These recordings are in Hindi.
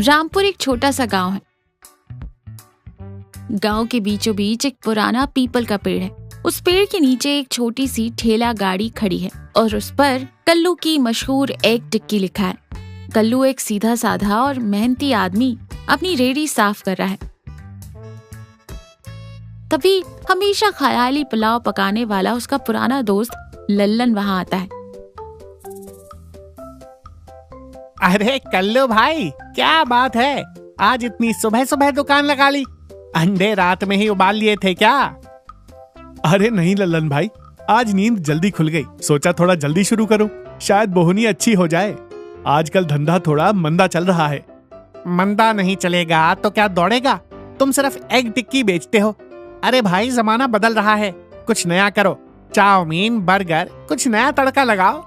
रामपुर एक छोटा सा गांव है। गांव के बीचों बीच एक पुराना पीपल का पेड़ है। उस पेड़ के नीचे एक छोटी सी ठेला गाड़ी खड़ी है और उस पर कल्लू की मशहूर एग टिक्की लिखा है। कल्लू एक सीधा साधा और मेहनती आदमी अपनी रेहड़ी साफ कर रहा है। तभी हमेशा ख्याली पुलाव पकाने वाला उसका पुराना दोस्त लल्लन वहां आता है। अरे कल्लू भाई, क्या बात है, आज इतनी सुबह सुबह दुकान लगा ली। अंडे रात में ही उबाल लिए थे क्या? अरे नहीं लल्लन भाई, आज नींद जल्दी खुल गई, सोचा थोड़ा जल्दी शुरू करूं, शायद बोहनी अच्छी हो जाए। आजकल धंधा थोड़ा मंदा चल रहा है। मंदा नहीं चलेगा तो क्या दौड़ेगा? तुम सिर्फ एग टिक्की बेचते हो। अरे भाई, जमाना बदल रहा है, कुछ नया करो। चाउमीन, बर्गर, कुछ नया तड़का लगाओ।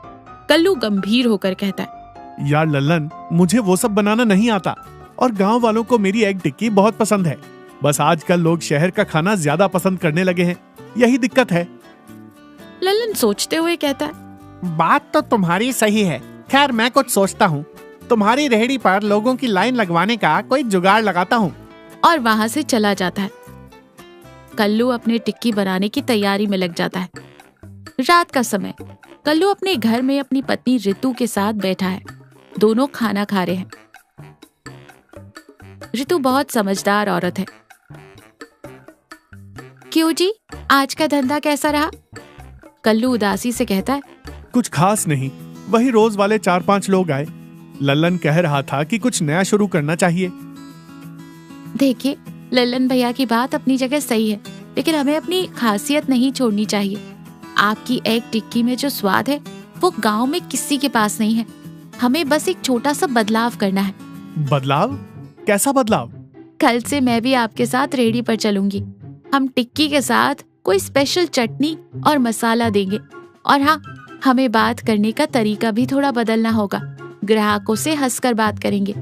कल्लू गंभीर होकर कहता है। यार लल्लन, मुझे वो सब बनाना नहीं आता और गांव वालों को मेरी एग टिक्की बहुत पसंद है। बस आजकल लोग शहर का खाना ज्यादा पसंद करने लगे हैं, यही दिक्कत है। लल्लन सोचते हुए कहता है। बात तो तुम्हारी सही है। खैर, मैं कुछ सोचता हूँ। तुम्हारी रेहड़ी पर लोगों की लाइन लगवाने का कोई जुगाड़ लगाता हूँ। और वहां से चला जाता है। कल्लू अपने टिक्की बनाने की तैयारी में लग जाता है। रात का समय, कल्लू अपने घर में अपनी पत्नी रितु के साथ बैठा है। दोनों खाना खा रहे हैं। रितु बहुत समझदार औरत है। क्यों जी, आज का धंधा कैसा रहा? कल्लू उदासी से कहता है। कुछ खास नहीं, वही रोज वाले 4-5 लोग आए। लल्लन कह रहा था कि कुछ नया शुरू करना चाहिए। देखिए, लल्लन भैया की बात अपनी जगह सही है, लेकिन हमें अपनी खासियत नहीं छोड़नी चाहिए। आपकी एग टिक्की में जो स्वाद है वो गांव में किसी के पास नहीं है। हमें बस एक छोटा सा बदलाव करना है। बदलाव? कैसा बदलाव? कल से मैं भी आपके साथ रेहड़ी पर चलूंगी। हम टिक्की के साथ कोई स्पेशल चटनी और मसाला देंगे। और हाँ, हमें बात करने का तरीका भी थोड़ा बदलना होगा। ग्राहकों से हंसकर बात करेंगे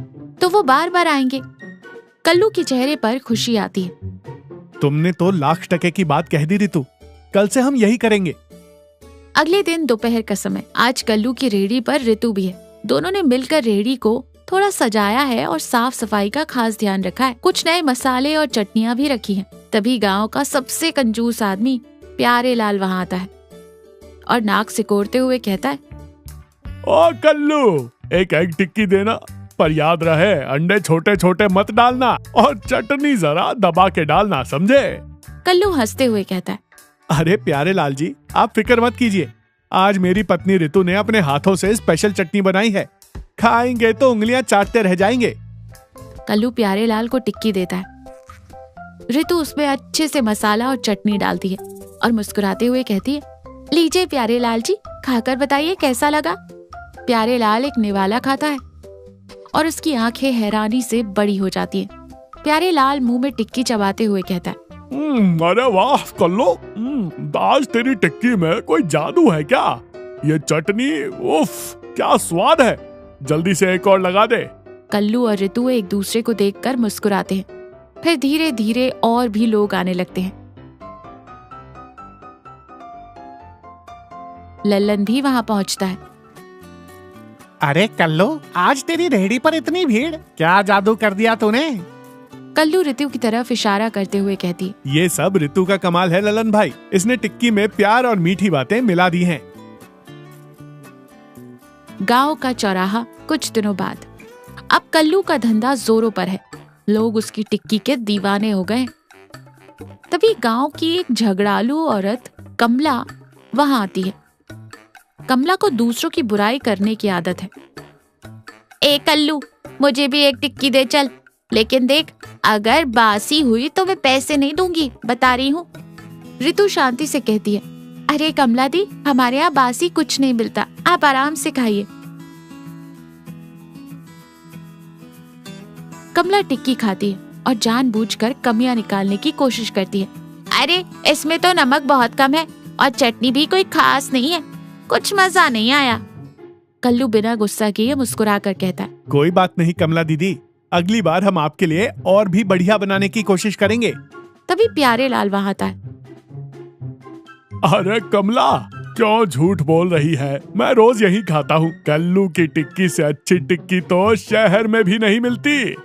तो वो बार बार आएंगे। कल्लू के चेहरे पर खुशी आती है। तुमने तो लाख टके की बात कह दी रितु, कल से हम यही करेंगे। अगले दिन दोपहर का समय, आज कल्लू की रेहड़ी पर रितु भी है। दोनों ने मिलकर रेहड़ी को थोड़ा सजाया है और साफ सफाई का खास ध्यान रखा है। कुछ नए मसाले और चटनियां भी रखी हैं। तभी गांव का सबसे कंजूस आदमी प्यारे लाल वहां आता है और नाक सिकोड़ते हुए कहता है। ओ कल्लू, एक एग टिक्की देना, पर याद रहे अंडे छोटे छोटे मत डालना और चटनी जरा दबा के डालना, समझे? कल्लू हंसते हुए कहता है। अरे प्यारे लाल जी, आप फिक्र मत कीजिए। आज मेरी पत्नी रितु ने अपने हाथों से स्पेशल चटनी बनाई है, खाएंगे तो उंगलियां चाटते रह जाएंगे। कल्लू प्यारे लाल को टिक्की देता है। रितु उसमें अच्छे से मसाला और चटनी डालती है और मुस्कुराते हुए कहती है। लीजिए प्यारे लाल जी, खाकर बताइए कैसा लगा। प्यारे लाल एक निवाला खाता है और उसकी आंखें हैरानी से बड़ी हो जाती हैं। प्यारे लाल मुंह में टिक्की चबाते हुए कहता है। अरे वाह कल्लू, आज तेरी टिक्की में कोई जादू है क्या? ये चटनी, उफ, क्या स्वाद है। जल्दी से एक और लगा दे। कल्लू और रितु एक दूसरे को देखकर मुस्कुराते हैं। फिर धीरे धीरे और भी लोग आने लगते हैं। लल्लन भी वहां पहुंचता है। अरे कल्लू, आज तेरी रेहड़ी पर इतनी भीड़, क्या जादू कर दिया तूने? कल्लू रितु की तरफ इशारा करते हुए कहती है। ये सब रितु का कमाल है लल्लन भाई, इसने टिक्की में प्यार और मीठी बातें मिला दी हैं। गांव का चौराहा, कुछ दिनों बाद। अब कल्लू का धंधा जोरों पर है। लोग उसकी टिक्की के दीवाने हो गए। तभी गांव की एक झगड़ालू औरत कमला वहां आती है। कमला को दूसरों की बुराई करने की आदत है। ए कल्लू, मुझे भी एक टिक्की दे चल, लेकिन देख, अगर बासी हुई तो मैं पैसे नहीं दूंगी, बता रही हूँ। रितु शांति से कहती है। अरे कमला दी, हमारे यहाँ बासी कुछ नहीं मिलता, आप आराम से खाइए। कमला टिक्की खाती है और जानबूझकर कमियां निकालने की कोशिश करती है। अरे इसमें तो नमक बहुत कम है और चटनी भी कोई खास नहीं है, कुछ मजा नहीं आया। कल्लू बिना गुस्सा किए मुस्कुराकर कहता है। कोई बात नहीं कमला दीदी, अगली बार हम आपके लिए और भी बढ़िया बनाने की कोशिश करेंगे। तभी प्यारे लाल वहां आता है। अरे कमला, क्यों झूठ बोल रही है? मैं रोज यही खाता हूँ। कल्लू की टिक्की से अच्छी टिक्की तो शहर में भी नहीं मिलती।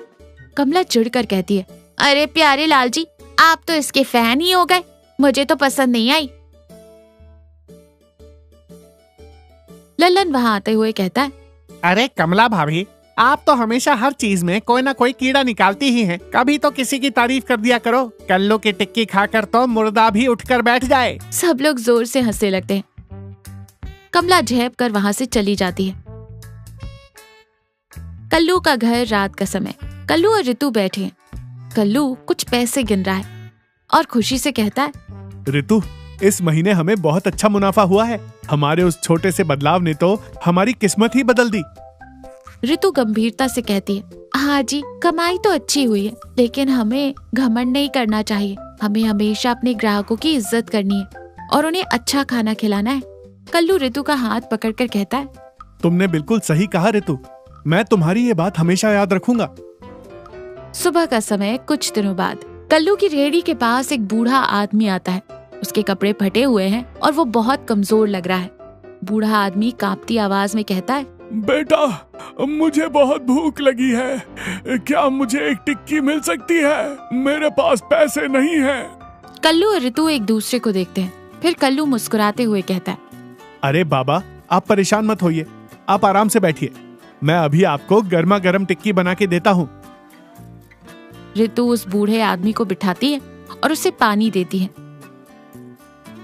कमला चिढ़कर कहती है, अरे प्यारे लाल जी, आप तो इसके फैन ही हो गए। मुझे तो पसंद नहीं आई। लल्लन वहाँ आते हुए कहता है, अरे कमला भाभी, आप तो हमेशा हर चीज में कोई ना कोई कीड़ा निकालती ही हैं। कभी तो किसी की तारीफ कर दिया करो। कल्लू की टिक्की खाकर तो मुर्दा भी उठकर बैठ जाए। सब लोग जोर से हंसने लगते हैं। कमला झेप कर वहाँ से चली जाती है। कल्लू का घर, रात का समय। कल्लू और ऋतु बैठे हैं। कल्लू कुछ पैसे गिन रहा है और खुशी से कहता है, ऋतु, इस महीने हमें बहुत अच्छा मुनाफा हुआ है। हमारे उस छोटे से बदलाव ने तो हमारी किस्मत ही बदल दी। ऋतु गंभीरता से कहती है, हाँ जी, कमाई तो अच्छी हुई है, लेकिन हमें घमंड नहीं करना चाहिए। हमें हमेशा अपने ग्राहकों की इज्जत करनी है और उन्हें अच्छा खाना खिलाना है। कल्लू ऋतु का हाथ पकड़कर कहता है, तुमने बिल्कुल सही कहा ऋतु। मैं तुम्हारी ये बात हमेशा याद रखूंगा। सुबह का समय। कुछ दिनों बाद कल्लू की रेहड़ी के पास एक बूढ़ा आदमी आता है। उसके कपड़े फटे हुए हैं और वो बहुत कमजोर लग रहा है। बूढ़ा आदमी कांपती आवाज में कहता है, बेटा, मुझे बहुत भूख लगी है। क्या मुझे एक टिक्की मिल सकती है? मेरे पास पैसे नहीं हैं। कल्लू और ऋतु एक दूसरे को देखते हैं। फिर कल्लू मुस्कुराते हुए कहता है, अरे बाबा, आप परेशान मत होइए। आप आराम से बैठिए। मैं अभी आपको गर्मा गर्म टिक्की बना के देता हूँ। ऋतु उस बूढ़े आदमी को बिठाती है और उसे पानी देती है।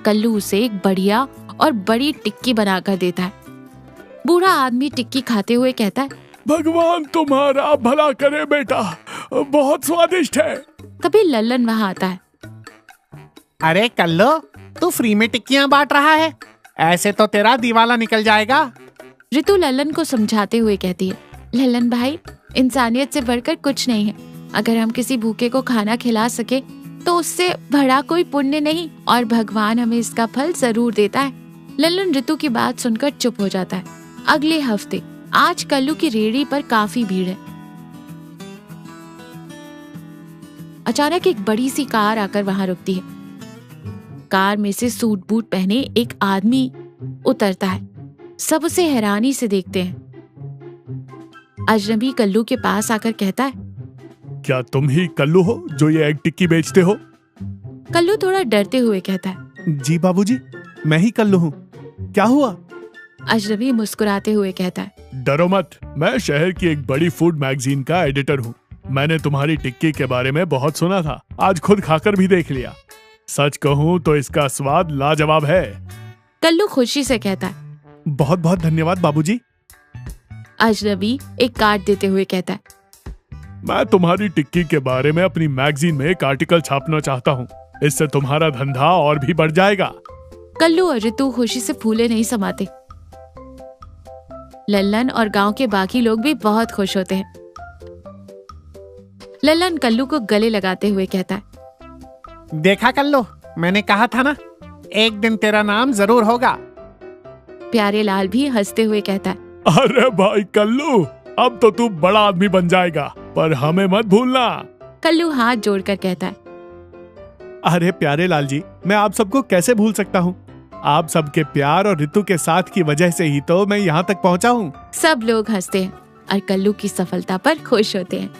कल्लू उसे एक बढ़िया और बड़ी टिक्की बनाकर देता है। बूढ़ा आदमी टिक्की खाते हुए कहता है, भगवान तुम्हारा भला करे बेटा, बहुत स्वादिष्ट है। तभी लल्लन वहाँ आता है। अरे कल्लू, तू फ्री में टिक्कियां बांट रहा है? ऐसे तो तेरा दिवाला निकल जाएगा। ऋतु लल्लन को समझाते हुए कहती है, लल्लन भाई, इंसानियत से बढ़कर कुछ नहीं है। अगर हम किसी भूखे को खाना खिला सके तो उससे बड़ा कोई पुण्य नहीं, और भगवान हमें इसका फल जरूर देता है। लल्लन ऋतु की बात सुनकर चुप हो जाता है। अगले हफ्ते आज कल्लू की रेहड़ी पर काफी भीड़ है। अचानक एक बड़ी सी कार आकर वहां रुकती है। कार में से सूट बूट पहने एक आदमी उतरता है। सब उसे हैरानी से देखते हैं। अजनबी कल्लू के पास आकर कहता है, क्या तुम ही कल्लू हो जो ये एग टिक्की बेचते हो? कल्लू थोड़ा डरते हुए कहता है, जी बाबूजी, मैं ही कल्लू हूँ। क्या हुआ? अजनबी मुस्कुराते हुए कहता है, डरो मत, मैं शहर की एक बड़ी फूड मैगजीन का एडिटर हूँ। मैंने तुम्हारी टिक्की के बारे में बहुत सुना था, आज खुद खाकर भी देख लिया। सच कहूँ तो इसका स्वाद लाजवाब है। कल्लू खुशी से कहता है, बहुत बहुत धन्यवाद बाबूजी। अजनबी एक कार्ड देते हुए कहता है, मैं तुम्हारी टिक्की के बारे में अपनी मैगजीन में एक आर्टिकल छापना चाहता हूँ। इससे तुम्हारा धंधा और भी बढ़ जाएगा। कल्लू और ऋतु खुशी से फूले नहीं समाते। लल्लन और गांव के बाकी लोग भी बहुत खुश होते हैं। लल्लन कल्लू को गले लगाते हुए कहता है, देखा कल्लू, मैंने कहा था ना, एक दिन तेरा नाम जरूर होगा। प्यारे लाल भी हंसते हुए कहता है, अरे भाई कल्लू, अब तो तू बड़ा आदमी बन जाएगा, पर हमें मत भूलना। कल्लू हाथ जोड़कर कहता है, अरे प्यारे लाल जी, मैं आप सबको कैसे भूल सकता हूँ। आप सबके प्यार और ऋतु के साथ की वजह से ही तो मैं यहाँ तक पहुँचा हूँ। सब लोग हंसते हैं और कल्लू की सफलता पर खुश होते हैं।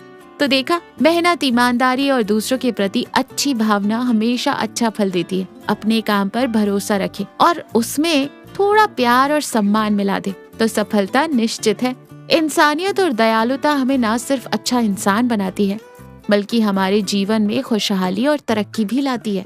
तो देखा, मेहनत, ईमानदारी और दूसरों के प्रति अच्छी भावना हमेशा अच्छा फल देती है। अपने काम पर भरोसा रखे और उसमें थोड़ा प्यार और सम्मान मिला दे तो सफलता निश्चित है। इंसानियत और दयालुता हमें न सिर्फ अच्छा इंसान बनाती है, बल्कि हमारे जीवन में खुशहाली और तरक्की भी लाती है।